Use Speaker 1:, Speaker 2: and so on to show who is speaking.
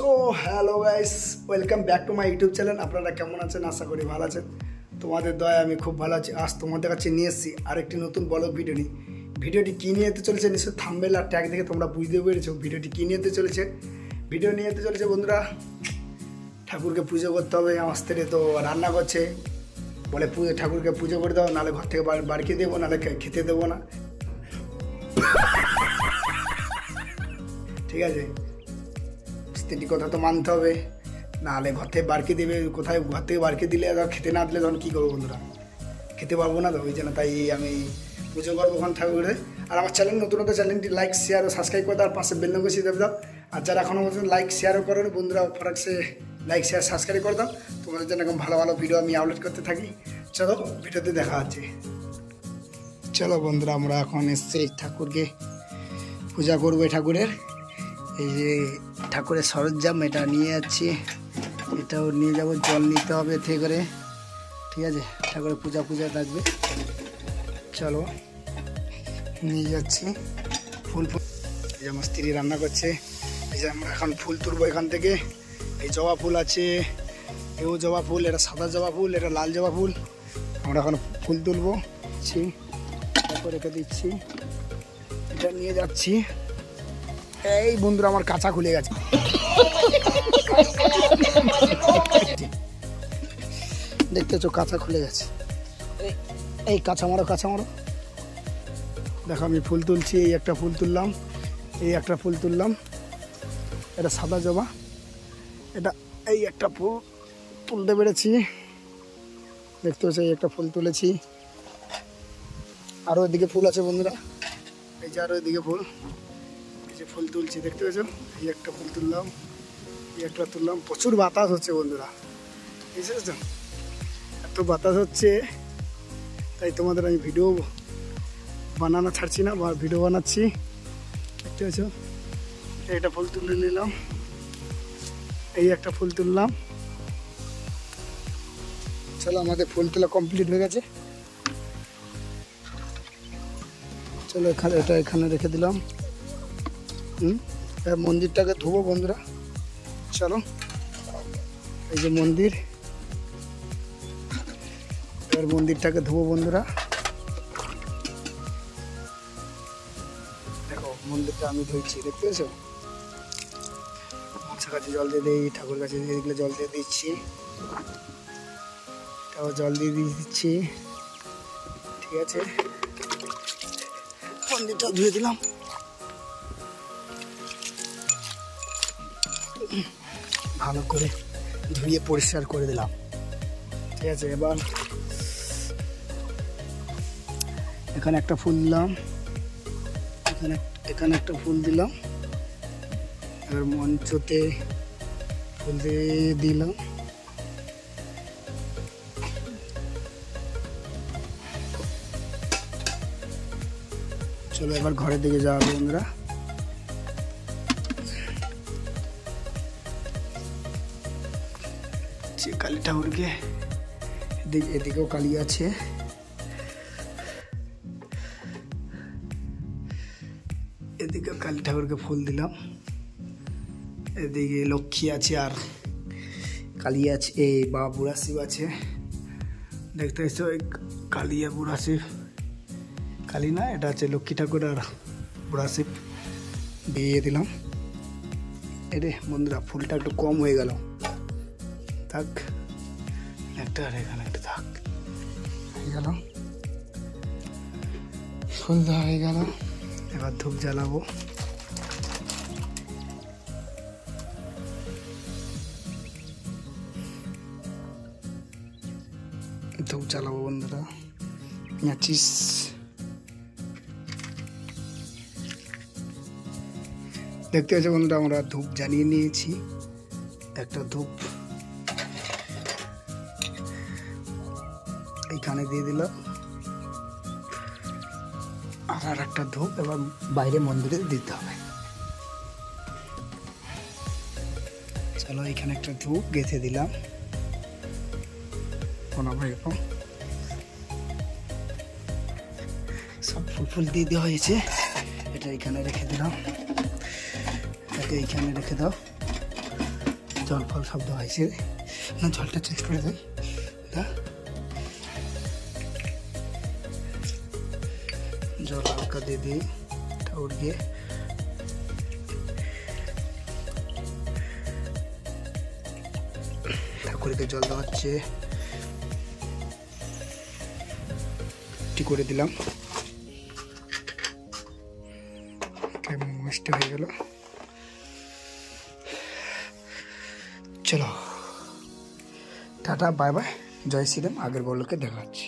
Speaker 1: So hello guys, welcome back to my YouTube channel. আপনারা কেমন আছেন? আশা করি ভালো আছেন। তোমাদের দয়া আমি খুব ভালো আছি। আজ তোমাদের কাছে নিয়ে এসেছি আরেকটি নতুন ব্লগ ভিডিও নিয়ে। ভিডিওটি কী নিয়ে যেতে চলেছে নিশ্চয়ই থাম্বনেল আর ট্যাগ দেখে তোমরা বুঝতে পেরেছো ভিডিওটি কী নিয়ে যেতে চলেছে। ভিডিও নিয়ে যেতে চলেছে বন্ধুরা, ঠাকুরকে পুজো করতে হবে। আমার স্ত্রী তো রান্না করছে, বলে ঠাকুরকে পুজো করে দাও, নাহলে ঘর থেকে বাড়িয়ে দেবো, নাহলে খেতে দেবো না। ঠিক আছে, স্ত্রীর কথা তো মানতে হবে, নাহলে ঘর থেকে বাড়িয়ে দেবে। কোথায় ঘর থেকে বাড়িয়ে দিলে আর খেতে না দিলে তখন কী করবো বন্ধুরা, খেতে পারবো না তো। ওই জন্য তাই আমি পুজো করবো ওখানে ঠাকুরের। আর আমার চ্যানেল নতুন হতে চ্যানেলটি লাইক শেয়ার ও সাবস্ক্রাইব করে দাও, আর পাশে বেল নকশি দেবে দাও। আর যারা এখনও পর্যন্ত লাইক শেয়ারও করেন বন্ধুরা, ফরাকসে লাইক শেয়ার সাবস্ক্রাইব করে দাও। তোমাদের জন্য এরকম ভালো ভালো ভিডিও আমি আপলোড করতে থাকি। চলো ভিডিওতে দেখা হচ্ছে। চলো বন্ধুরা, আমরা এখন এসছি ঠাকুরকে পূজা করবো। ঠাকুরের এই যে ঠাকুরের সরঞ্জাম এটা নিয়ে যাচ্ছি, এটাও নিয়ে যাব। জল নিতে হবে এতে করে, ঠিক আছে। ঠাকুরের পূজা থাকবে। চলো নিয়ে যাচ্ছি ফুল। এই যে আমার স্ত্রী রান্না করছে। এই যে আমরা এখন ফুল তুলবো এখান থেকে। এই জবা ফুল আছে, এও জবা ফুল, এটা সাদা জবা ফুল, এটা লাল জবা ফুল। আমরা এখন ফুল তুলবো, তারপর রেখে দিচ্ছি। এটা নিয়ে যাচ্ছি। এই বন্ধুরা, আমার কাঁচা খুলে গেছে। দেখতেছো কাঁচা খুলে গেছে। এই কাঁচা মারো। দেখো আমি ফুল তুলছি। এই একটা ফুল তুললাম, এই একটা ফুল তুললাম। এটা সাদা জবা। এটা এই একটা ফুল তুলতে পেরেছি, দেখতে পাচ্ছি। এই একটা ফুল তুলেছি। আরও এদিকে ফুল আছে বন্ধুরা, এই যে আরও এদিকে ফুল। এই যে ফুল তুলছি, দেখতে পেয়েছো। এই একটা ফুল তুললাম, এই একটা তুললাম। প্রচুর বাতাস হচ্ছে বন্ধুরা, বুঝেছো? এত বাতাস হচ্ছে, তাই তোমাদের আমি ভিডিও বানানো ছাড়ছি না, বা ভিডিও বানাচ্ছি। দেখতে পেয়েছো, এইটা ফুল তুলে নিলাম। এই একটা ফুল তুললাম। চলো, আমাদের ফুল তোলা কমপ্লিট হয়ে গেছে। চলো এটা এখানে রেখে দিলাম। মন্দিরটাকে ধোবো বন্ধুরা। চলো, এই যে মন্দির, এবার মন্দিরটাকে ধোবো বন্ধুরা। দেখো মন্দিরটা আমি ধুইছি, দেখতে পেয়েছো। মনসা কাছে জল দিয়ে দিই, ঠাকুর কাছে এগুলো জল দিয়ে দিচ্ছি, এটাও জল দিয়ে দিচ্ছি। ঠিক আছে, মন্দিরটা ধুয়ে দিলাম। ভালো করে ধুয়ে পরিষ্কার করে দিলাম, ঠিক আছে। এবার এখানে একটা ফুল দিলাম, এখানে একটা ফুল দিলাম। এবার মঞ্চতে ফুল দিয়ে দিলাম। চলো এবার ঘরের দিকে যাওয়া বন্ধুরা। কালী ঠাকুরকে এদিকেও কালী আছে, এদিকে কালী ঠাকুরকে ফুল দিলাম। এদিকে লক্ষ্মী আছে আর কালী আছে, এই বা বুড়া শিব আছে। দেখতে পাচ্ছ কালী আর বুড়া শিব, কালী না, এটা আছে লক্ষ্মী ঠাকুর আর বুড়া শিব দিয়ে দিলাম। এরে বন্ধুরা, ফুলটা একটু কম হয়ে গেল, থাক। একটা আর এখানে একটা থাক, হয়ে গেল। ফুল দেওয়া হয়ে গেল। এবার ধূপ জ্বালাবো। ধূপ জ্বালাবো বন্ধুরা, ম্যাচিস। দেখতে পাচ্ছি বন্ধুরা, আমরা ধূপ জ্বালিয়ে নিয়েছি। একটা ধূপ এইখানে দিয়ে দিলাম, আর একটা ধূপ এবার বাইরে মন্দিরে দিতে হবে। চলো এখানে একটা ধূপ গেঁথে দিলাম। সব ফুল দিয়ে দেওয়া হয়েছে। এটা এখানে রেখে দিলাম, এটাকে এইখানে রেখে দাও। জল ফল সব দেওয়া হয়েছে না, জলটা চেঞ্জ করে দেয় না, জল হালকা দিয়ে দিই ঠাকুর গিয়ে। ঠাকুরকে জল দেওয়া হচ্ছে, করে দিলাম, মিষ্টি হয়ে গেল। চলো টাটা বাই বাই, জয় শ্রীরাম। আগের বড়লোকে দেখা হচ্ছে।